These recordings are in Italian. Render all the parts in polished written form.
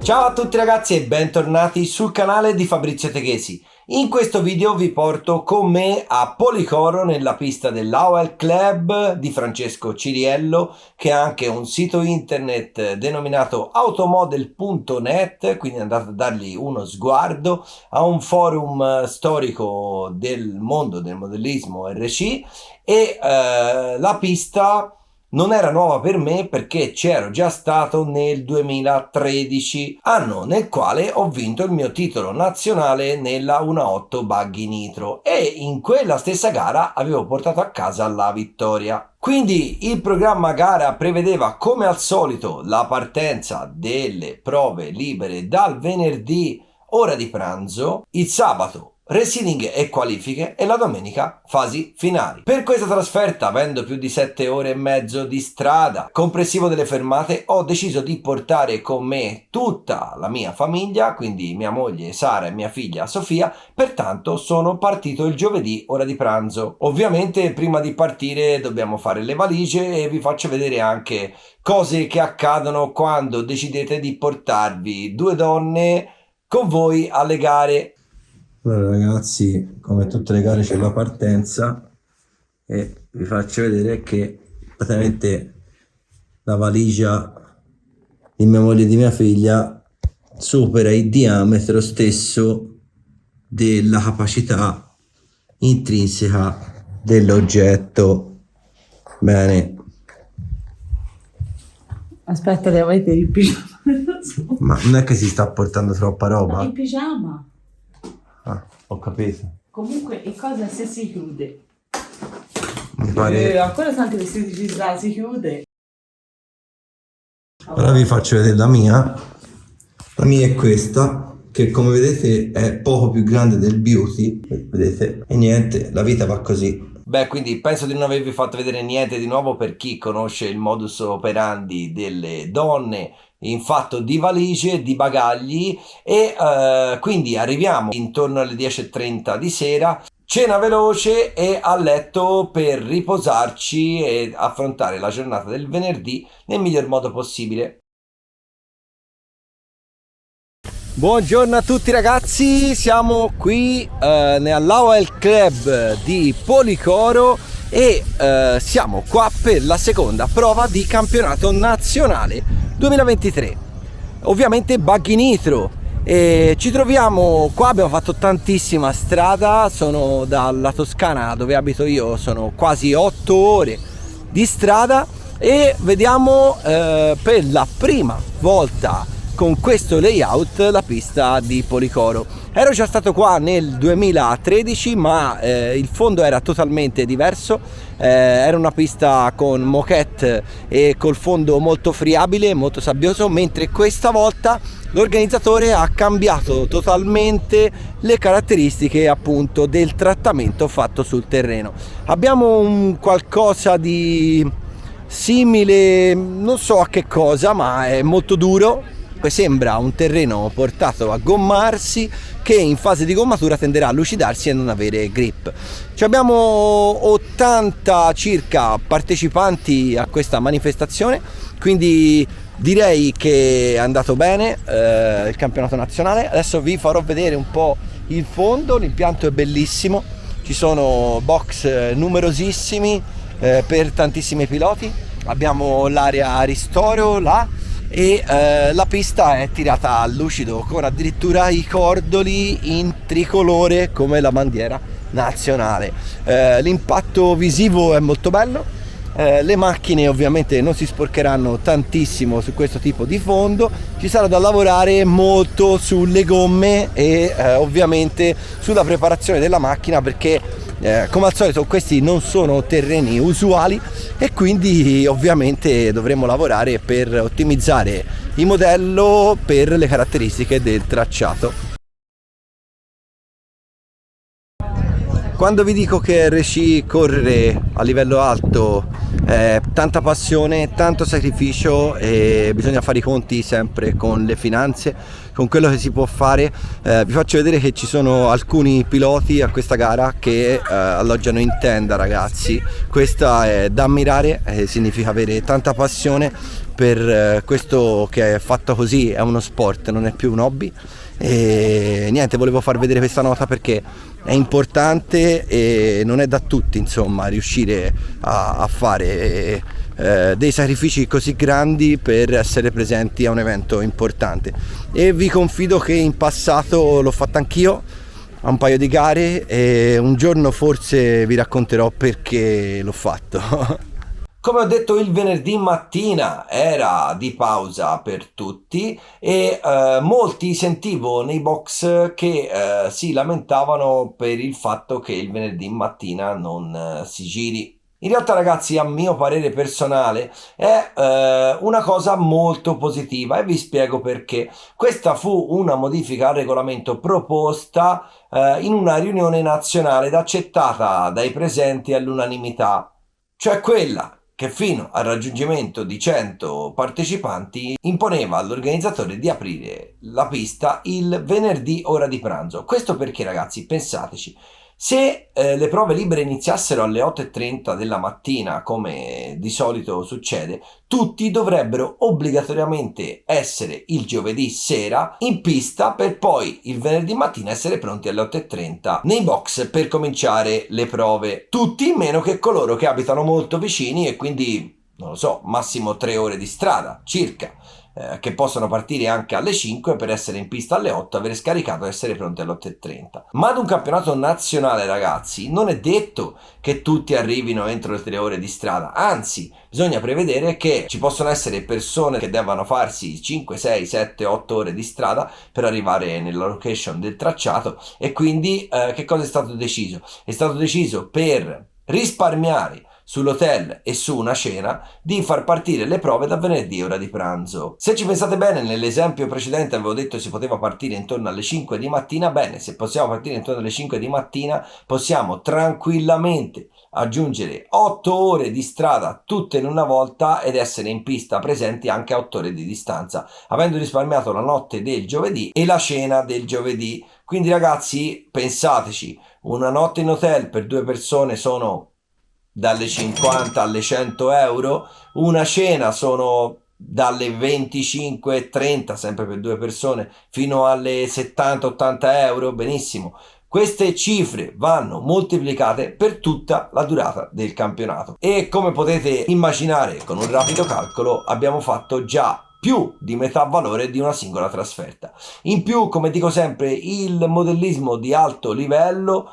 Ciao a tutti ragazzi e bentornati sul canale di Fabrizio Teghesi. In questo video vi porto con me a Policoro nella pista dell'AOL Club di Francesco Ciriello, che ha anche un sito internet denominato automodel.net, quindi andate a dargli uno sguardo. Ha un forum storico del mondo del modellismo RC e la pista non era nuova per me perché c'ero già stato nel 2013, anno nel quale ho vinto il mio titolo nazionale nella 1.8 Buggy Nitro e in quella stessa gara avevo portato a casa la vittoria. Quindi il programma gara prevedeva come al solito la partenza delle prove libere dal venerdì ora di pranzo, il sabato reseeding e qualifiche e la domenica fasi finali. Per questa trasferta, avendo più di 7 ore e mezzo di strada, comprensivo delle fermate, ho deciso di portare con me tutta la mia famiglia, quindi mia moglie Sara e mia figlia Sofia, pertanto sono partito il giovedì ora di pranzo. Ovviamente prima di partire dobbiamo fare le valigie e vi faccio vedere anche cose che accadono quando decidete di portarvi due donne con voi alle gare. Allora ragazzi, come tutte le gare c'è la partenza e vi faccio vedere che praticamente la valigia di mia moglie e di mia figlia supera il diametro stesso della capacità intrinseca dell'oggetto. Bene. Aspetta, devo mettere il pigiama. Ma non è che si sta portando troppa roba? Ma il pigiama. Ah, ho capito. Comunque è cosa se si chiude. Mi pare... ancora tanti vestiti ci sarà, si chiude. Ora vi faccio vedere la mia. La mia è questa, che come vedete è poco più grande del Beauty, vedete? E niente, la vita va così. Beh, quindi penso di non avervi fatto vedere niente di nuovo per chi conosce il modus operandi delle donne in fatto di valigie, di bagagli e quindi arriviamo intorno alle 10:30 di sera, cena veloce e a letto per riposarci e affrontare la giornata del venerdì nel miglior modo possibile. Buongiorno a tutti ragazzi, siamo qui nell'AOL Club di Policoro e siamo qua per la seconda prova di campionato nazionale 2023, ovviamente Buggy Nitro, e ci troviamo qua. Abbiamo fatto tantissima strada, sono dalla Toscana dove abito io, sono quasi 8 ore di strada e vediamo per la prima volta con questo layout la pista di Policoro. Ero già stato qua nel 2013 ma il fondo era totalmente diverso, era una pista con moquette e col fondo molto friabile, molto sabbioso, mentre questa volta l'organizzatore ha cambiato totalmente le caratteristiche appunto del trattamento fatto sul terreno. Abbiamo un qualcosa di simile, non so a che cosa, ma è molto duro. Sembra un terreno portato a gommarsi che in fase di gommatura tenderà a lucidarsi e non avere grip. Abbiamo 80 circa partecipanti a questa manifestazione, quindi direi che è andato bene il campionato nazionale. Adesso vi farò vedere un po' il fondo, l'impianto è bellissimo, ci sono box numerosissimi per tantissimi piloti, abbiamo l'area ristoro là e la pista è tirata a lucido con addirittura i cordoli in tricolore come la bandiera nazionale. L'impatto visivo è molto bello, le macchine ovviamente non si sporcheranno tantissimo su questo tipo di fondo, ci sarà da lavorare molto sulle gomme e ovviamente sulla preparazione della macchina perché come al solito questi non sono terreni usuali e quindi ovviamente dovremo lavorare per ottimizzare il modello per le caratteristiche del tracciato. Quando vi dico che RC correre a livello alto è tanta passione, tanto sacrificio e bisogna fare i conti sempre con le finanze, con quello che si può fare. Vi faccio vedere che ci sono alcuni piloti a questa gara che alloggiano in tenda, ragazzi. Questa è da ammirare, significa avere tanta passione per questo che è fatto così, è uno sport, non è più un hobby. E niente, volevo far vedere questa nota perché è importante e non è da tutti, insomma, riuscire a fare dei sacrifici così grandi per essere presenti a un evento importante. E vi confido che in passato l'ho fatto anch'io a un paio di gare e un giorno forse vi racconterò perché l'ho fatto. Come ho detto, il venerdì mattina era di pausa per tutti e molti sentivo nei box che si lamentavano per il fatto che il venerdì mattina non si giri. In realtà, ragazzi, a mio parere personale è una cosa molto positiva e vi spiego perché. Questa fu una modifica al regolamento proposta in una riunione nazionale ed accettata dai presenti all'unanimità, cioè quella che fino al raggiungimento di 100 partecipanti imponeva all'organizzatore di aprire la pista il venerdì ora di pranzo. Questo perché, ragazzi, pensateci, se le prove libere iniziassero alle 8:30 della mattina, come di solito succede, tutti dovrebbero obbligatoriamente essere il giovedì sera in pista per poi il venerdì mattina essere pronti alle 8:30 nei box per cominciare le prove. Tutti meno che coloro che abitano molto vicini e quindi, non lo so, massimo 3 ore di strada circa, che possono partire anche alle 5 per essere in pista alle 8, avere scaricato e essere pronti alle 8:30. Ma ad un campionato nazionale, ragazzi, non è detto che tutti arrivino entro le 3 ore di strada, anzi bisogna prevedere che ci possono essere persone che devono farsi 5, 6, 7, 8 ore di strada per arrivare nella location del tracciato e quindi che cosa è stato deciso? È stato deciso, per risparmiare sull'hotel e su una cena, di far partire le prove da venerdì ora di pranzo. Se ci pensate bene, nell'esempio precedente avevo detto si poteva partire intorno alle 5 di mattina. Bene, se possiamo partire intorno alle 5 di mattina possiamo tranquillamente aggiungere 8 ore di strada tutte in una volta ed essere in pista presenti anche a 8 ore di distanza, avendo risparmiato la notte del giovedì e la cena del giovedì. Quindi, ragazzi, pensateci, una notte in hotel per 2 persone sono dalle 50 alle 100 euro, una cena sono dalle 25-30, sempre per 2 persone, fino alle 70-80 euro. Benissimo, queste cifre vanno moltiplicate per tutta la durata del campionato e, come potete immaginare con un rapido calcolo, abbiamo fatto già più di metà valore di una singola trasferta. In più, come dico sempre, il modellismo di alto livello,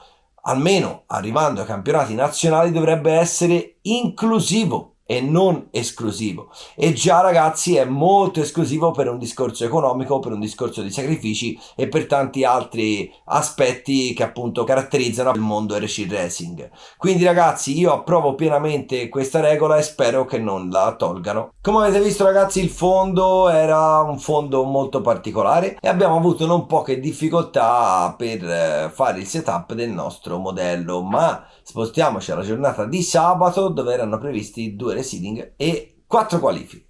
almeno arrivando ai campionati nazionali, dovrebbe essere inclusivo e non esclusivo, e già, ragazzi, è molto esclusivo per un discorso economico, per un discorso di sacrifici e per tanti altri aspetti che appunto caratterizzano il mondo RC Racing. Quindi, ragazzi, io approvo pienamente questa regola e spero che non la tolgano. Come avete visto, ragazzi, il fondo era un fondo molto particolare e abbiamo avuto non poche difficoltà per fare il setup del nostro modello, ma spostiamoci alla giornata di sabato, dove erano previsti 2 reseeding e 4 qualifiche.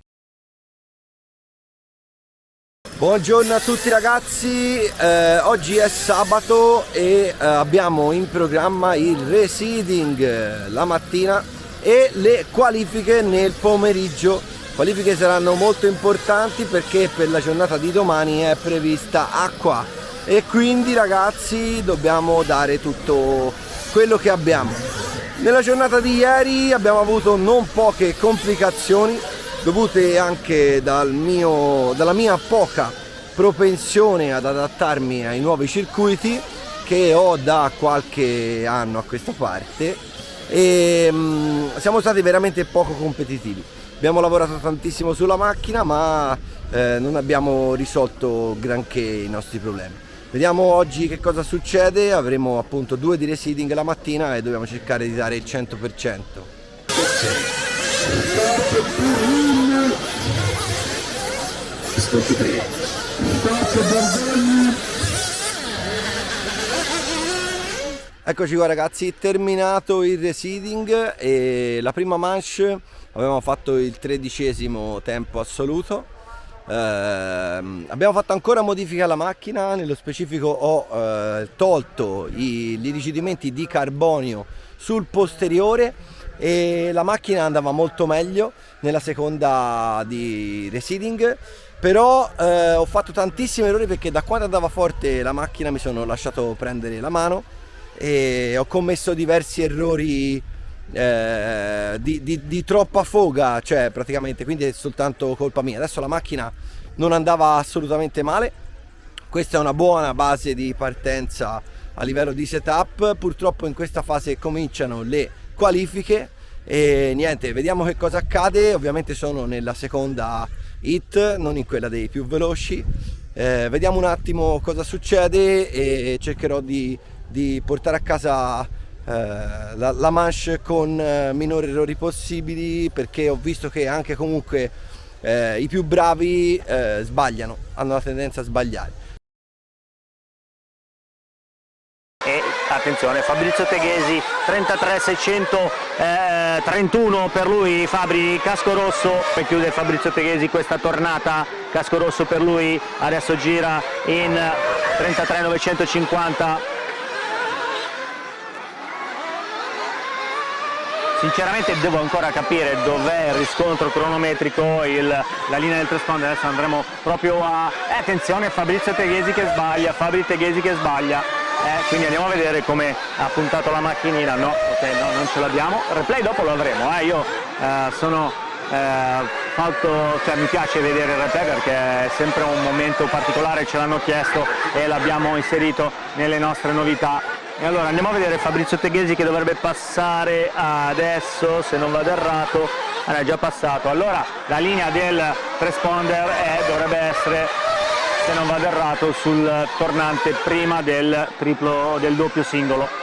Buongiorno a tutti, ragazzi, oggi è sabato e abbiamo in programma il reseeding la mattina e le qualifiche nel pomeriggio. Qualifiche saranno molto importanti perché per la giornata di domani è prevista acqua e quindi, ragazzi, dobbiamo dare tutto quello che abbiamo. Nella giornata di ieri abbiamo avuto non poche complicazioni dovute anche dalla mia poca propensione ad adattarmi ai nuovi circuiti che ho da qualche anno a questa parte e siamo stati veramente poco competitivi. Abbiamo lavorato tantissimo sulla macchina, ma non abbiamo risolto granché i nostri problemi. Vediamo oggi che cosa succede. Avremo appunto 2 di reseeding la mattina e dobbiamo cercare di dare il 100%. Eccoci qua, ragazzi, terminato il reseeding e la prima manche avevamo fatto il 13° tempo assoluto. Abbiamo fatto ancora modifiche alla macchina, nello specifico ho tolto gli irrigidimenti di carbonio sul posteriore e la macchina andava molto meglio nella seconda di reseeding, però ho fatto tantissimi errori perché da quando andava forte la macchina mi sono lasciato prendere la mano e ho commesso diversi errori di troppa foga, cioè praticamente, quindi è soltanto colpa mia. Adesso la macchina non andava assolutamente male, questa è una buona base di partenza a livello di setup. Purtroppo in questa fase cominciano le qualifiche e niente, vediamo che cosa accade. Ovviamente sono nella seconda hit, non in quella dei più veloci. Vediamo un attimo cosa succede e cercherò di portare a casa la manche con minori errori possibili, perché ho visto che anche comunque i più bravi sbagliano, hanno la tendenza a sbagliare. E attenzione, Fabrizio Teghesi 33.631 per lui, Fabri, casco rosso, e chiude Fabrizio Teghesi questa tornata, casco rosso per lui, adesso gira in 33.950. Sinceramente devo ancora capire dov'è il riscontro cronometrico, la linea del transponder. Adesso andremo proprio a... attenzione, Fabrizio Teghesi che sbaglia, Fabri Teghesi che sbaglia. Quindi andiamo a vedere come ha puntato la macchinina. No, ok, no, non ce l'abbiamo. Replay dopo lo avremo. Io sono mi piace vedere il replay perché è sempre un momento particolare, ce l'hanno chiesto e l'abbiamo inserito nelle nostre novità. E allora andiamo a vedere Fabrizio Teghesi che dovrebbe passare adesso, se non vado errato. È già passato. Allora la linea del transponder dovrebbe essere, se non vado errato, sul tornante prima del doppio singolo.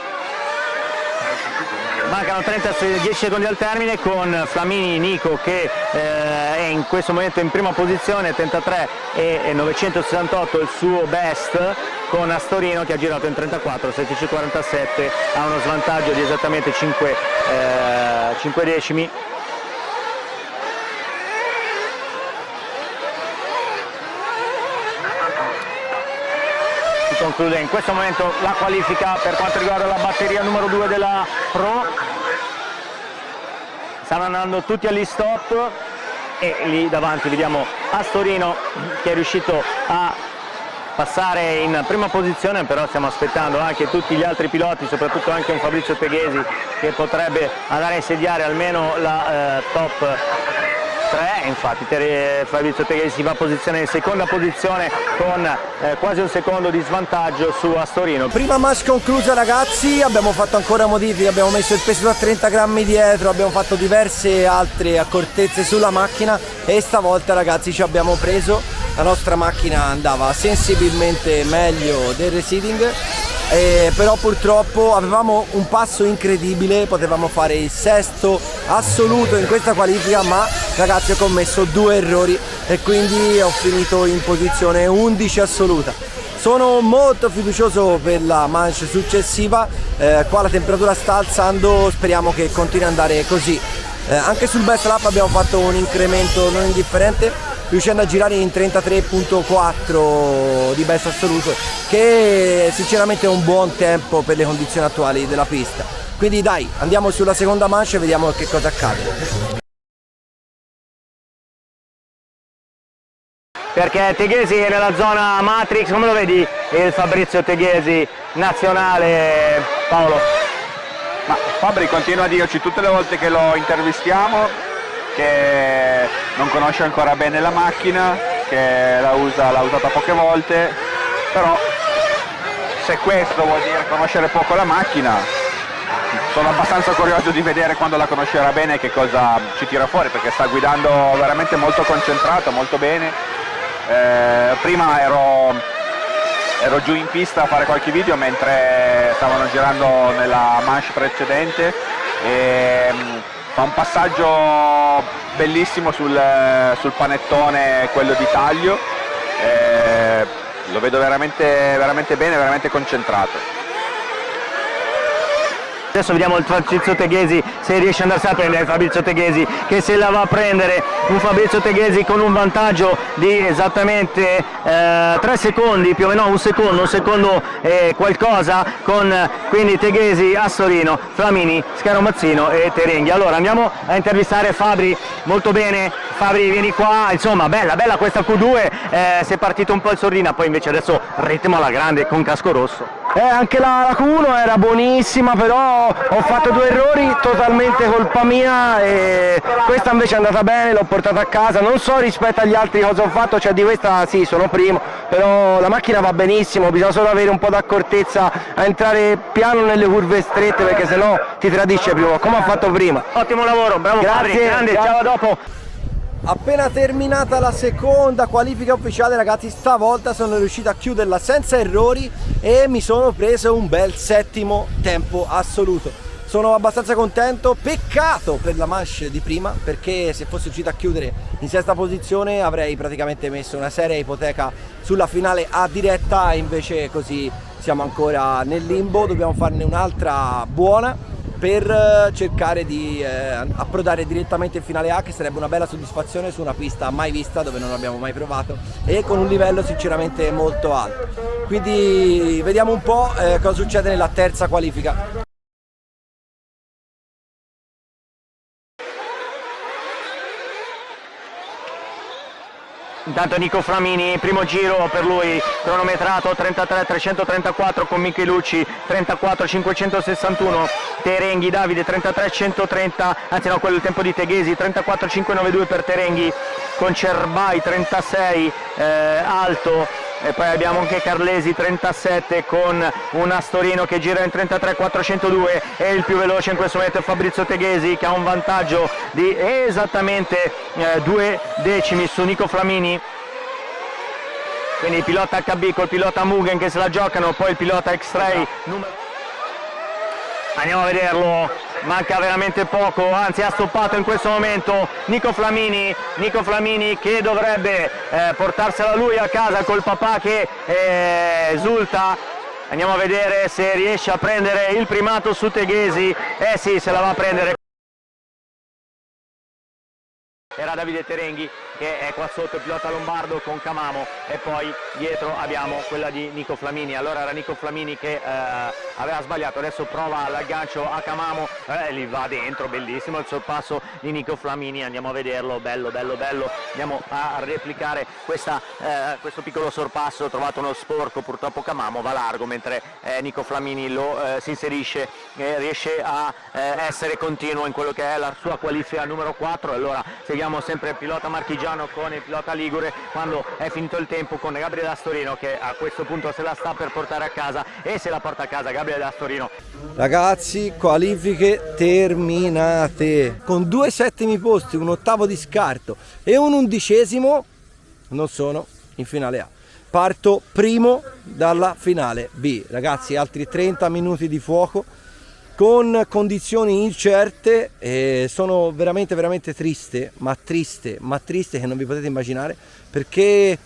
Mancano 10 secondi al termine, con Flamini Nico che è in questo momento in prima posizione, 33.968 il suo best, con Astorino che ha girato in 34.747, ha uno svantaggio di esattamente 5 decimi. Conclude in questo momento la qualifica per quanto riguarda la batteria numero 2 della Pro. Stanno andando tutti agli stop e lì davanti vediamo Astorino che è riuscito a passare in prima posizione, però stiamo aspettando anche tutti gli altri piloti, soprattutto anche un Fabrizio Teghesi che potrebbe andare a insediare almeno la top 3, infatti Fabrizio Teghesi va a posizione in seconda posizione con quasi un secondo di svantaggio su Astorino. Prima manche conclusa ragazzi, abbiamo fatto ancora modifiche, abbiamo messo il peso a 30 grammi dietro, abbiamo fatto diverse altre accortezze sulla macchina e stavolta ragazzi ci abbiamo preso. La nostra macchina andava sensibilmente meglio del reseeding, però purtroppo avevamo un passo incredibile, potevamo fare il sesto assoluto in questa qualifica, ma ragazzi ho commesso 2 errori e quindi ho finito in posizione 11 assoluta. Sono molto fiducioso per la manche successiva, qua la temperatura sta alzando, speriamo che continui ad andare così. Anche sul best lap abbiamo fatto un incremento non indifferente, riuscendo a girare in 33.4 di best assoluto, che sinceramente è un buon tempo per le condizioni attuali della pista. Quindi dai, andiamo sulla seconda manche e vediamo che cosa accade. Perché Teghesi è nella zona Matrix, come lo vedi il Fabrizio Teghesi nazionale, Paolo? Ma Fabri continua a dirci tutte le volte che lo intervistiamo che non conosce ancora bene la macchina, che l'ha usata poche volte, però se questo vuol dire conoscere poco la macchina, sono abbastanza curioso di vedere quando la conoscerà bene che cosa ci tira fuori, perché sta guidando veramente molto concentrato, molto bene. Prima ero giù in pista a fare qualche video mentre stavano girando nella manche precedente e fa un passaggio bellissimo sul panettone, quello di taglio, lo vedo veramente bene, veramente concentrato. Adesso vediamo il Fabrizio Teghesi se riesce ad andarsi a prendere Fabrizio Teghesi, che se la va a prendere, un Fabrizio Teghesi con un vantaggio di esattamente 3 secondi, più o meno un secondo qualcosa, con quindi Teghesi, Astorino, Flamini, Scaramuzzino e Terenghi. Allora andiamo a intervistare Fabri, molto bene Fabri, vieni qua, insomma bella questa Q2, si è partito un po' in sordina, poi invece adesso ritmo alla grande con casco rosso. Anche la Q1 era buonissima, però ho fatto 2 errori, totalmente colpa mia, e questa invece è andata bene, l'ho portata a casa. Non so rispetto agli altri cosa ho fatto, cioè di questa sì, sono primo, però la macchina va benissimo, bisogna solo avere un po' d'accortezza a entrare piano nelle curve strette, perché sennò ti tradisce prima, come ha fatto prima. Ottimo lavoro, bravo Fabri, grande, ciao, a dopo. Appena terminata la seconda qualifica ufficiale, ragazzi, stavolta sono riuscito a chiuderla senza errori e mi sono preso un bel 7° tempo assoluto. Sono abbastanza contento, peccato per la manche di prima, perché se fossi riuscito a chiudere in 6ª posizione avrei praticamente messo una seria ipoteca sulla finale A diretta, invece così siamo ancora nel limbo, dobbiamo farne un'altra buona per cercare di approdare direttamente in finale A, che sarebbe una bella soddisfazione su una pista mai vista, dove non abbiamo mai provato, e con un livello sinceramente molto alto. Quindi vediamo un po' cosa succede nella terza qualifica. Intanto Nico Flamini, primo giro per lui, cronometrato 33.334 con Michelucci 34.561, Terenghi Davide 33.130, anzi no, quello è il tempo di Teghesi, 34.592 per Terenghi, con Cerbai 36 alto, e poi abbiamo anche Carlesi 37 con un Astorino che gira in 33.402, e il più veloce in questo momento è Fabrizio Teghesi, che ha un vantaggio di esattamente 2 decimi su Nico Flamini. Quindi il pilota HB col pilota Mugen che se la giocano, poi il pilota X-Ray andiamo a vederlo, manca veramente poco, anzi ha stoppato in questo momento Nico Flamini che dovrebbe portarsela lui a casa col papà che esulta. Andiamo a vedere se riesce a prendere il primato su Teghesi, sì, se la va a prendere. Era Davide Terenghi che è qua sotto, il pilota lombardo con Camamo, e poi dietro abbiamo quella di Nico Flamini. Allora era Nico Flamini che aveva sbagliato, adesso prova l'aggancio a Camamo, lì va dentro, bellissimo il sorpasso di Nico Flamini, andiamo a vederlo, bello, andiamo a replicare questo piccolo sorpasso, ho trovato uno sporco, purtroppo Camamo va largo, mentre Nico Flamini si inserisce e riesce a essere continuo in quello che è la sua qualifica numero 4. Allora seguiamo sempre il pilota marchigiano con il pilota ligure quando è finito il tempo, con Gabriele Astorino che a questo punto se la sta per portare a casa, e se la porta a casa Gabriele Astorino. Ragazzi, qualifiche terminate con 2 settimi posti, un 8° di scarto e un 11°, non sono in finale A. Parto primo dalla finale B, ragazzi, altri 30 minuti di fuoco con condizioni incerte, e sono veramente triste che non vi potete immaginare, perché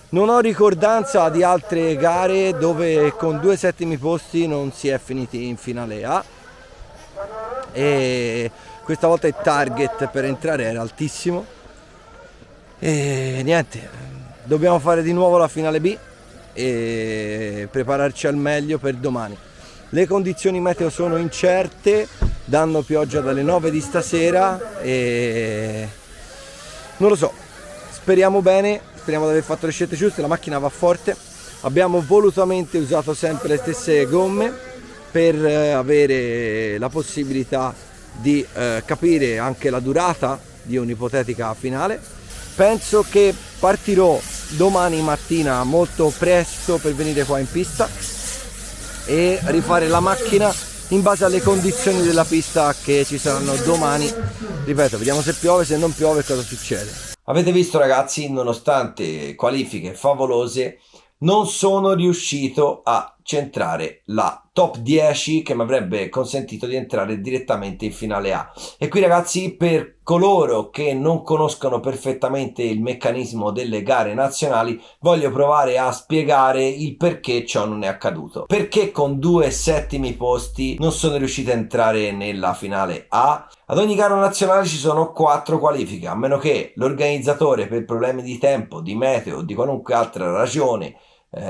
non ho ricordanza di altre gare dove con 2 settimi posti non si è finiti in finale A, e questa volta il target per entrare era altissimo e niente, dobbiamo fare di nuovo la finale B e prepararci al meglio per domani. Le condizioni meteo sono incerte, danno pioggia dalle 9 di stasera e non lo so, speriamo bene, speriamo di aver fatto le scelte giuste, la macchina va forte, abbiamo volutamente usato sempre le stesse gomme per avere la possibilità di capire anche la durata di un'ipotetica finale. Penso che partirò domani mattina molto presto per venire qua in pista e rifare la macchina in base alle condizioni della pista che ci saranno domani. Ripeto, vediamo se piove, se non piove cosa succede. Avete visto, ragazzi, nonostante qualifiche favolose non sono riuscito a centrare la top 10 che mi avrebbe consentito di entrare direttamente in finale A. E qui ragazzi, per coloro che non conoscono perfettamente il meccanismo delle gare nazionali, voglio provare a spiegare il perché ciò non è accaduto. Perché con 2 settimi posti non sono riuscito a entrare nella finale A? Ad ogni gara nazionale ci sono 4 qualifiche, a meno che l'organizzatore, per problemi di tempo, di meteo o di qualunque altra ragione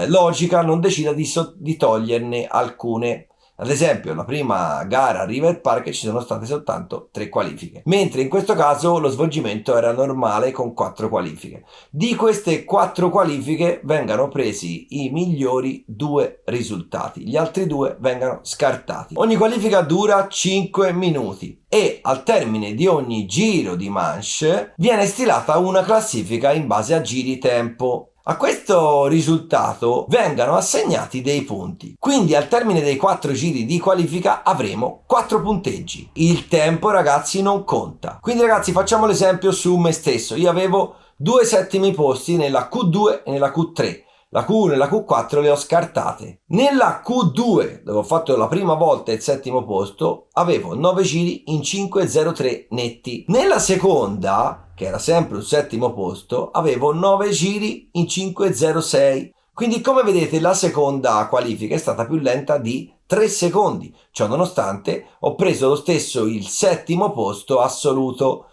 logica, non decida di toglierne alcune. Ad esempio, la prima gara a River Park ci sono state soltanto 3 qualifiche, mentre in questo caso lo svolgimento era normale con 4 qualifiche. Di queste 4 qualifiche vengano presi i migliori 2 risultati, gli altri 2 vengano scartati. Ogni qualifica dura 5 minuti e al termine di ogni giro di manche viene stilata una classifica in base a giri tempo. A questo risultato vengano assegnati dei punti, quindi al termine dei 4 giri di qualifica avremo 4 punteggi. Il tempo ragazzi non conta, quindi ragazzi facciamo l'esempio su me stesso. Io avevo 2 settimi posti nella Q2 e nella Q3, la Q1 e la Q4 le ho scartate. Nella Q2, dove ho fatto la prima volta il settimo posto, avevo 9 giri in 5.03 netti. Nella seconda, che era sempre un settimo posto, avevo 9 giri in 5.06. Quindi come vedete la seconda qualifica è stata più lenta di 3 secondi. Ciò nonostante ho preso lo stesso il settimo posto assoluto,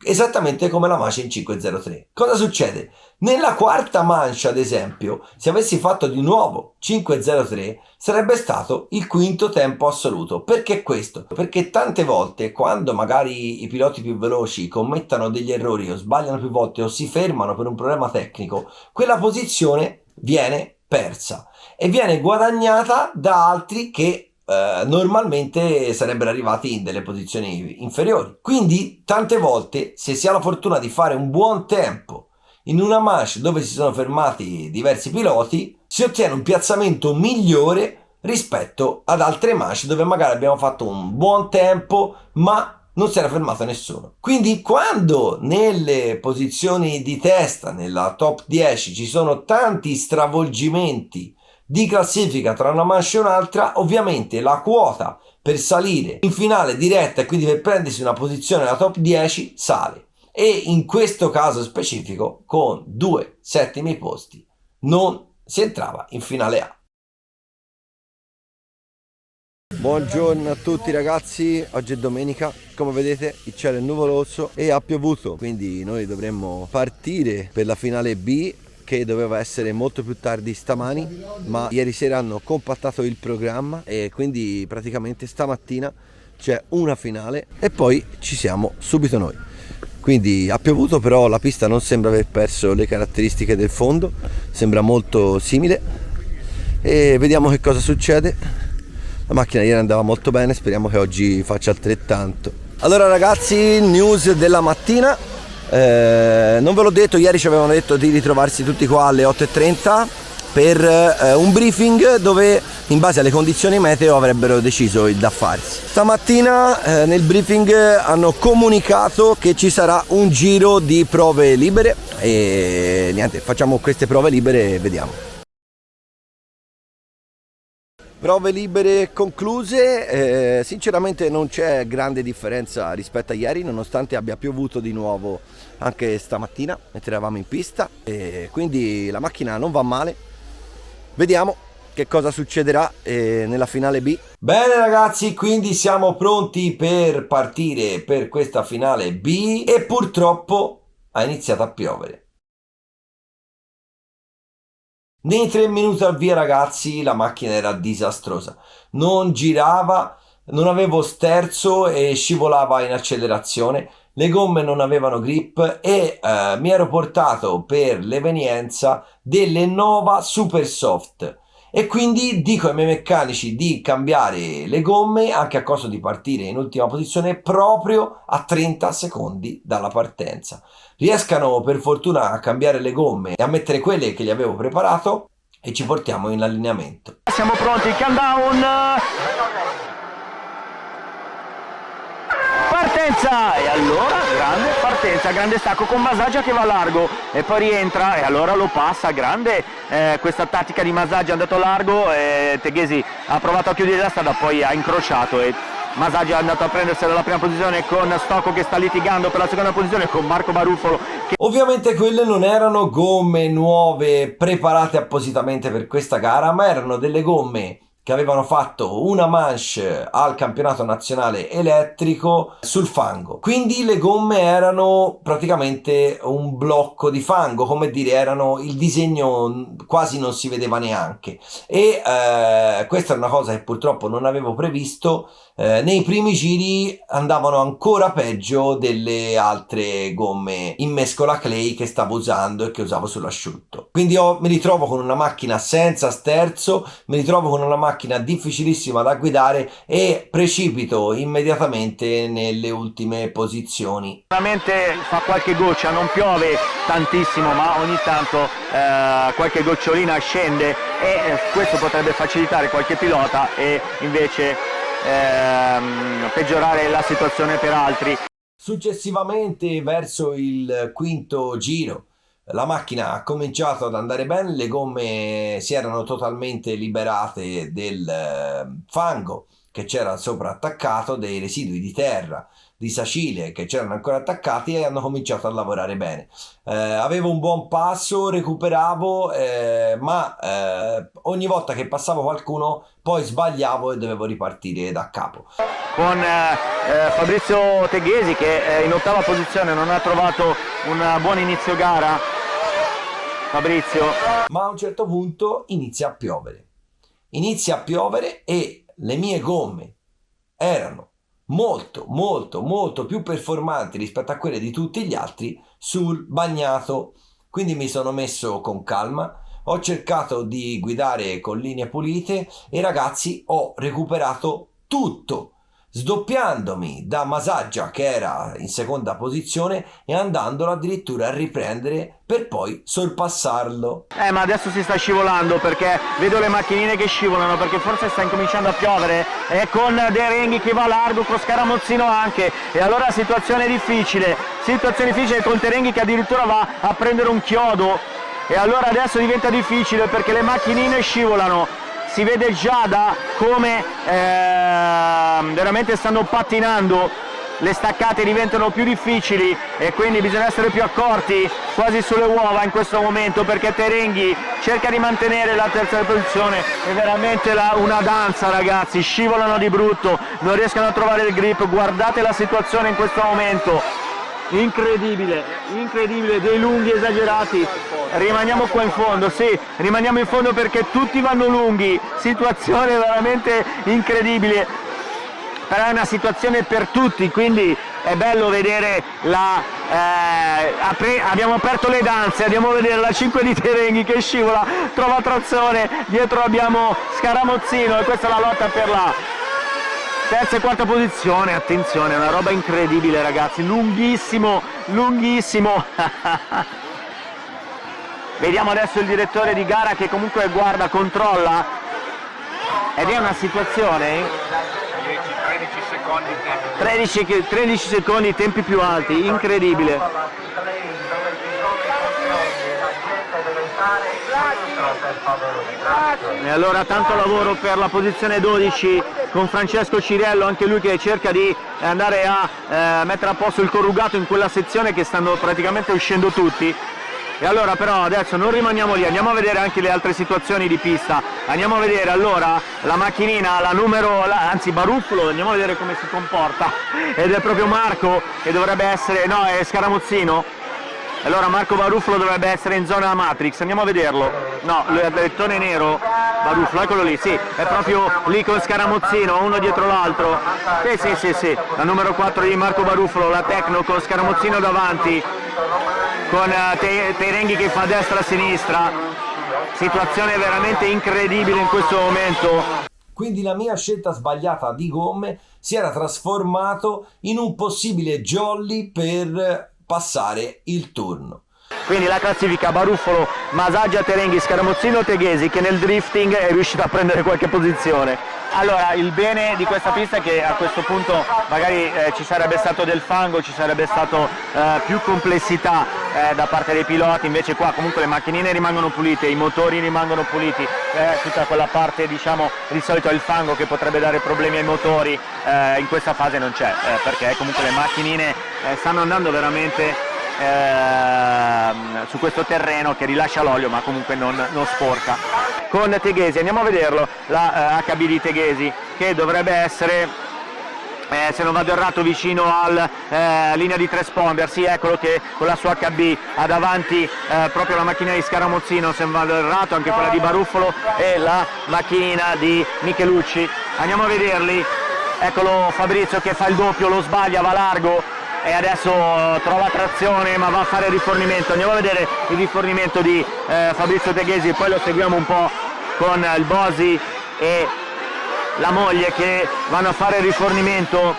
esattamente come la manche in 5.03. Cosa succede? Nella quarta manche, ad esempio, se avessi fatto di nuovo 5.03 sarebbe stato il quinto tempo assoluto. Perché questo? Perché tante volte quando magari i piloti più veloci commettano degli errori o sbagliano più volte o si fermano per un problema tecnico, quella posizione viene persa e viene guadagnata da altri che normalmente sarebbero arrivati in delle posizioni inferiori. Quindi tante volte, se si ha la fortuna di fare un buon tempo in una manche dove si sono fermati diversi piloti, si ottiene un piazzamento migliore rispetto ad altre manche dove magari abbiamo fatto un buon tempo ma non si era fermato nessuno. Quindi quando nelle posizioni di testa, nella top 10, ci sono tanti stravolgimenti di classifica tra una manche e un'altra, ovviamente la quota per salire in finale diretta e quindi per prendersi una posizione nella top 10 sale, e in questo caso specifico con 2 settimi posti non si entrava in finale A. Buongiorno a tutti ragazzi, oggi è domenica, come vedete il cielo è nuvoloso e ha piovuto, quindi noi dovremmo partire per la finale B, che doveva essere molto più tardi stamani, ma ieri sera hanno compattato il programma e quindi praticamente stamattina c'è una finale e poi ci siamo subito noi. Quindi ha piovuto, però la pista non sembra aver perso le caratteristiche del fondo, sembra molto simile e vediamo che cosa succede. La macchina ieri andava molto bene, speriamo che oggi faccia altrettanto. Allora ragazzi, news della mattina. Non ve l'ho detto, ieri ci avevano detto di ritrovarsi tutti qua alle 8:30 per un briefing dove in base alle condizioni meteo avrebbero deciso il da farsi. Stamattina nel briefing hanno comunicato che ci sarà un giro di prove libere e niente, facciamo queste prove libere e vediamo. Prove libere concluse, sinceramente non c'è grande differenza rispetto a ieri, nonostante abbia piovuto di nuovo anche stamattina mentre eravamo in pista, e quindi la macchina non va male. Vediamo che cosa succederà nella finale B. Bene ragazzi, quindi siamo pronti per partire per questa finale B e purtroppo ha iniziato a piovere. Nei 3 minuti al via ragazzi la macchina era disastrosa, non girava, non avevo sterzo e scivolava in accelerazione, le gomme non avevano grip e mi ero portato per l'evenienza delle Nova Super Soft e quindi dico ai miei meccanici di cambiare le gomme anche a costo di partire in ultima posizione proprio a 30 secondi dalla partenza. Riescano per fortuna a cambiare le gomme e a mettere quelle che gli avevo preparato e ci portiamo in allineamento. Siamo pronti, countdown! Partenza! E allora, grande partenza! partenza, grande stacco con Masaggia che va largo e poi rientra e allora lo passa, grande questa tattica di Masaggia, è andato largo, Teghesi ha provato a chiudere la strada, poi ha incrociato e Masaggia è andato a prendersela la prima posizione con Stocco che sta litigando per la seconda posizione con Marco Baruffolo che... Ovviamente quelle non erano gomme nuove preparate appositamente per questa gara, ma erano delle gomme che avevano fatto una manche al campionato nazionale elettrico sul fango. Quindi le gomme erano praticamente un blocco di fango, come dire, erano il disegno quasi non si vedeva neanche. E questa è una cosa che purtroppo non avevo previsto. Nei primi giri andavano ancora peggio delle altre gomme in mescola clay che stavo usando e che usavo sull'asciutto. Quindi mi ritrovo con una macchina senza sterzo, mi ritrovo con una macchina difficilissima da guidare e precipito immediatamente nelle ultime posizioni. Veramente fa qualche goccia, non piove tantissimo ma ogni tanto qualche gocciolina scende e questo potrebbe facilitare qualche pilota e invece peggiorare la situazione per altri. Successivamente verso il quinto giro la macchina ha cominciato ad andare bene, le gomme si erano totalmente liberate del fango che c'era sopra attaccato, dei residui di terra, di sacile che c'erano ancora attaccati e hanno cominciato a lavorare bene. Avevo un buon passo, recuperavo, ma ogni volta che passavo qualcuno poi sbagliavo e dovevo ripartire da capo. Con Fabrizio Teghesi che in ottava posizione non ha trovato un buon inizio gara. Fabrizio. Ma a un certo punto inizia a piovere e le mie gomme erano molto più performanti rispetto a quelle di tutti gli altri sul bagnato. Quindi mi sono messo con calma, ho cercato di guidare con linee pulite e ragazzi ho recuperato tutto, sdoppiandomi da Masaggia che era in seconda posizione e andandolo addirittura a riprendere per poi sorpassarlo. Ma adesso si sta scivolando perché vedo le macchinine che scivolano perché forse sta incominciando a piovere e con De Renghi che va largo, con Scaramozzino anche e allora situazione difficile con De Renghi che addirittura va a prendere un chiodo e allora adesso diventa difficile perché le macchinine scivolano. Si vede già da come veramente stanno pattinando, le staccate diventano più difficili e quindi bisogna essere più accorti, quasi sulle uova in questo momento perché Terenghi cerca di mantenere la terza posizione, è veramente una danza ragazzi, scivolano di brutto, non riescono a trovare il grip, guardate la situazione in questo momento. Incredibile, dei lunghi esagerati, rimaniamo qua in fondo, sì, rimaniamo in fondo perché tutti vanno lunghi, situazione veramente incredibile, però è una situazione per tutti, quindi è bello vedere abbiamo aperto le danze, andiamo a vedere la 5 di Terenghi che scivola, trova trazione, dietro abbiamo Scaramozzino e questa è la lotta per la terza e quarta posizione, attenzione, è una roba incredibile ragazzi, lunghissimo. Vediamo adesso il direttore di gara che comunque guarda, controlla ed è una situazione 13 secondi tempi più alti, incredibile. E allora tanto lavoro per la posizione 12 con Francesco Ciriello, anche lui che cerca di andare a mettere a posto il corrugato in quella sezione che stanno praticamente uscendo tutti. E allora però adesso non rimaniamo lì, andiamo a vedere anche le altre situazioni di pista, andiamo a vedere allora la macchinina, anzi Baruffolo, andiamo a vedere come si comporta ed è proprio Marco che dovrebbe essere, no è Scaramozzino. Allora Marco Baruffolo dovrebbe essere in zona Matrix, andiamo a vederlo. No, lui ha il lettone nero, Baruffolo, eccolo lì, sì, è proprio lì con Scaramozzino, uno dietro l'altro. Sì, la numero 4 di Marco Baruffolo, la Tecno con Scaramozzino davanti, con Terenghi che fa destra a sinistra. Situazione veramente incredibile in questo momento. Quindi la mia scelta sbagliata di gomme si era trasformato in un possibile jolly per passare il turno. Quindi la classifica: Baruffolo, Masaggia, Terenghi, Scaramozzino, Teghesi, che nel drifting è riuscito a prendere qualche posizione. Allora, il bene di questa pista è che a questo punto magari ci sarebbe stato del fango, ci sarebbe stato più complessità da parte dei piloti, invece qua comunque le macchinine rimangono pulite, i motori rimangono puliti, tutta quella parte, diciamo, di solito è il fango che potrebbe dare problemi ai motori, in questa fase non c'è, perché comunque le macchinine stanno andando veramente su questo terreno che rilascia l'olio ma comunque non sporca. Con Teghesi, andiamo a vederlo, la HB di Teghesi, che dovrebbe essere, se non vado errato, vicino alla linea di transponder. Sì, eccolo che con la sua HB ha davanti proprio la macchina di Scaramozzino, se non vado errato anche quella di Baruffolo e la macchina di Michelucci. Andiamo a vederli, eccolo Fabrizio che fa il doppio, lo sbaglia, va largo e adesso trova trazione ma va a fare il rifornimento. Andiamo a vedere il rifornimento di Fabrizio Teghesi, poi lo seguiamo un po' con il Bosi e la moglie che vanno a fare il rifornimento.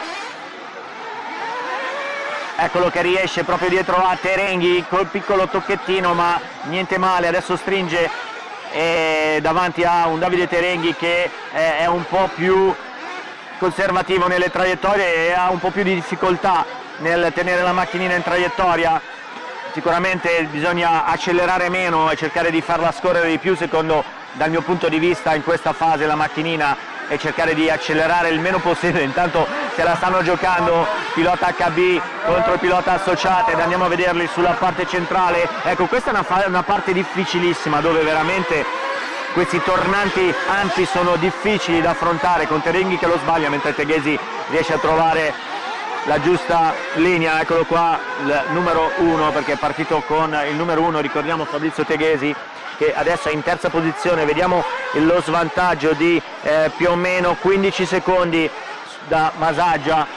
Eccolo che riesce proprio dietro a Terenghi col piccolo tocchettino, ma niente male, adesso stringe davanti a un Davide Terenghi che è un po' più conservativo nelle traiettorie e ha un po' più di difficoltà nel tenere la macchinina in traiettoria. Sicuramente bisogna accelerare meno e cercare di farla scorrere di più, dal mio punto di vista in questa fase la macchinina, e cercare di accelerare il meno possibile. Intanto se la stanno giocando pilota HB contro il pilota Associate, ed andiamo a vederli sulla parte centrale. Ecco, questa è una parte difficilissima dove veramente questi tornanti ampi sono difficili da affrontare, con Terenghi che lo sbaglia mentre Teghesi riesce a trovare la giusta linea. Eccolo qua il numero 1, perché è partito con il numero 1, ricordiamo Fabrizio Teghesi, che adesso è in terza posizione. Vediamo lo svantaggio di più o meno 15 secondi da Masaggia,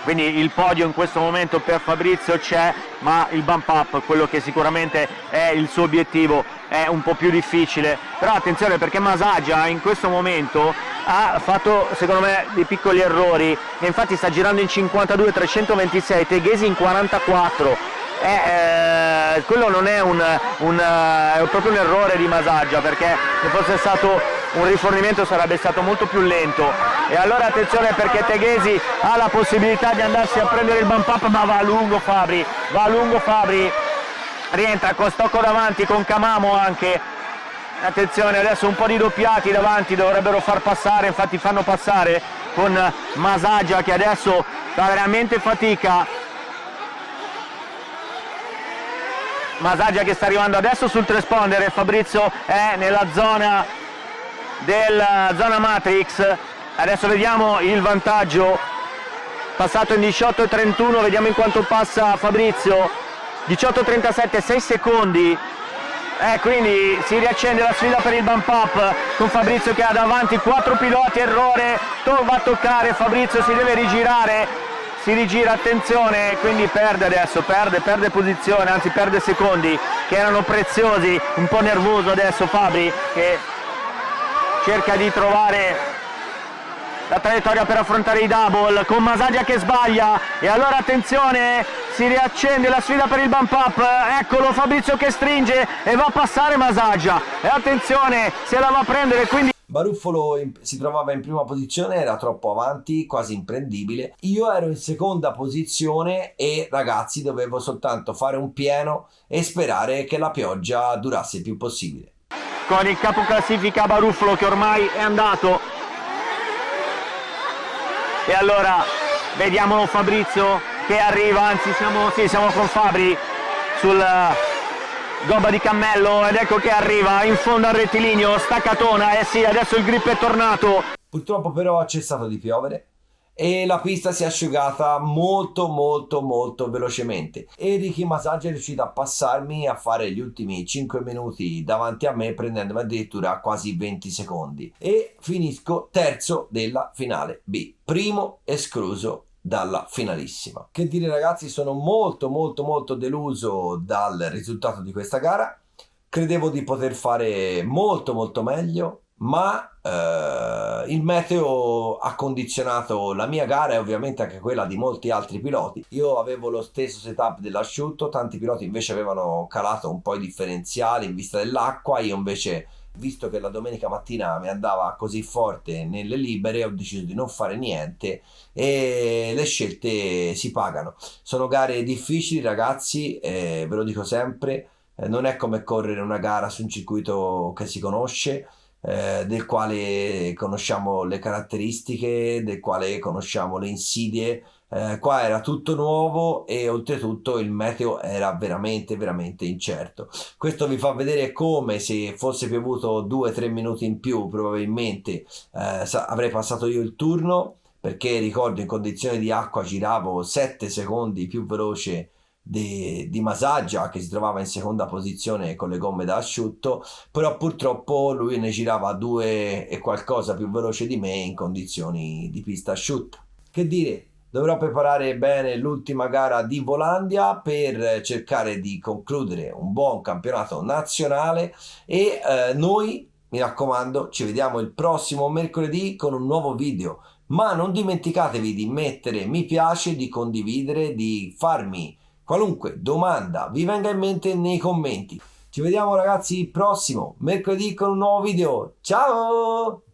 quindi il podio in questo momento per Fabrizio c'è, ma il bump up, quello che sicuramente è il suo obiettivo, è un po' più difficile. Però attenzione, perché Masaggia in questo momento ha fatto secondo me dei piccoli errori, e infatti sta girando in 52-326, Teghesi in 44. Quello non è è proprio un errore di Masaggia, perché se fosse stato un rifornimento sarebbe stato molto più lento. E allora attenzione, perché Teghesi ha la possibilità di andarsi a prendere il bump up, ma va a lungo Fabri, rientra con Stocco davanti, con Camamo anche. Attenzione, adesso un po' di doppiati davanti dovrebbero far passare, infatti fanno passare, con Masaggia che adesso fa veramente fatica. Masaggia che sta arrivando adesso sul transponder, e Fabrizio è nella zona Matrix. Adesso vediamo il vantaggio, passato in 18:31, vediamo in quanto passa Fabrizio, 18:37, 6 secondi. Quindi si riaccende la sfida per il bump up con Fabrizio che ha davanti 4 piloti, errore, va a toccare, Fabrizio si deve rigirare, si rigira, attenzione, quindi perde adesso, perde posizione, anzi perde secondi che erano preziosi. Un po' nervoso adesso Fabri, che cerca di trovare la traiettoria per affrontare i double, con Masaggia che sbaglia, e allora attenzione, si riaccende la sfida per il bump up. Eccolo Fabrizio che stringe e va a passare Masaggia, e attenzione, se la va a prendere, quindi Baruffolo si trovava in prima posizione, era troppo avanti, quasi imprendibile. Io ero in seconda posizione e ragazzi dovevo soltanto fare un pieno e sperare che la pioggia durasse il più possibile. Con il capoclassifica Baruffolo che ormai è andato, e allora vediamo Fabrizio che arriva, anzi siamo con Fabri sul gobba di cammello, ed ecco che arriva in fondo al rettilineo, staccatona, sì, adesso il grip è tornato. Purtroppo però ha cessato di piovere e la pista si è asciugata molto velocemente, e Ricky Masaggia è riuscito a passarmi, a fare gli ultimi 5 minuti davanti a me, prendendomi addirittura quasi 20 secondi, e finisco terzo della finale B, primo escluso dalla finalissima. Che dire ragazzi, sono molto deluso dal risultato di questa gara. Credevo di poter fare molto meglio, ma il meteo ha condizionato la mia gara e ovviamente anche quella di molti altri piloti. Io avevo lo stesso setup dell'asciutto, tanti piloti invece avevano calato un po' i differenziali in vista dell'acqua, io invece, visto che la domenica mattina mi andava così forte nelle libere, ho deciso di non fare niente e le scelte si pagano. Sono gare difficili, ragazzi, ve lo dico sempre, non è come correre una gara su un circuito che si conosce, del quale conosciamo le caratteristiche, del quale conosciamo le insidie. Qua era tutto nuovo e oltretutto il meteo era veramente veramente incerto. Questo vi fa vedere come, se fosse piovuto 2-3 minuti in più, probabilmente avrei passato io il turno, perché ricordo in condizioni di acqua giravo 7 secondi più veloce di Masaggia, che si trovava in seconda posizione con le gomme da asciutto, però purtroppo lui ne girava 2 e qualcosa più veloce di me in condizioni di pista asciutta. Che dire, dovrò preparare bene l'ultima gara di Volandia per cercare di concludere un buon campionato nazionale e noi, mi raccomando, ci vediamo il prossimo mercoledì con un nuovo video, ma non dimenticatevi di mettere mi piace, di condividere, di farmi qualunque domanda vi venga in mente nei commenti. Ci vediamo, ragazzi, il prossimo mercoledì con un nuovo video. Ciao!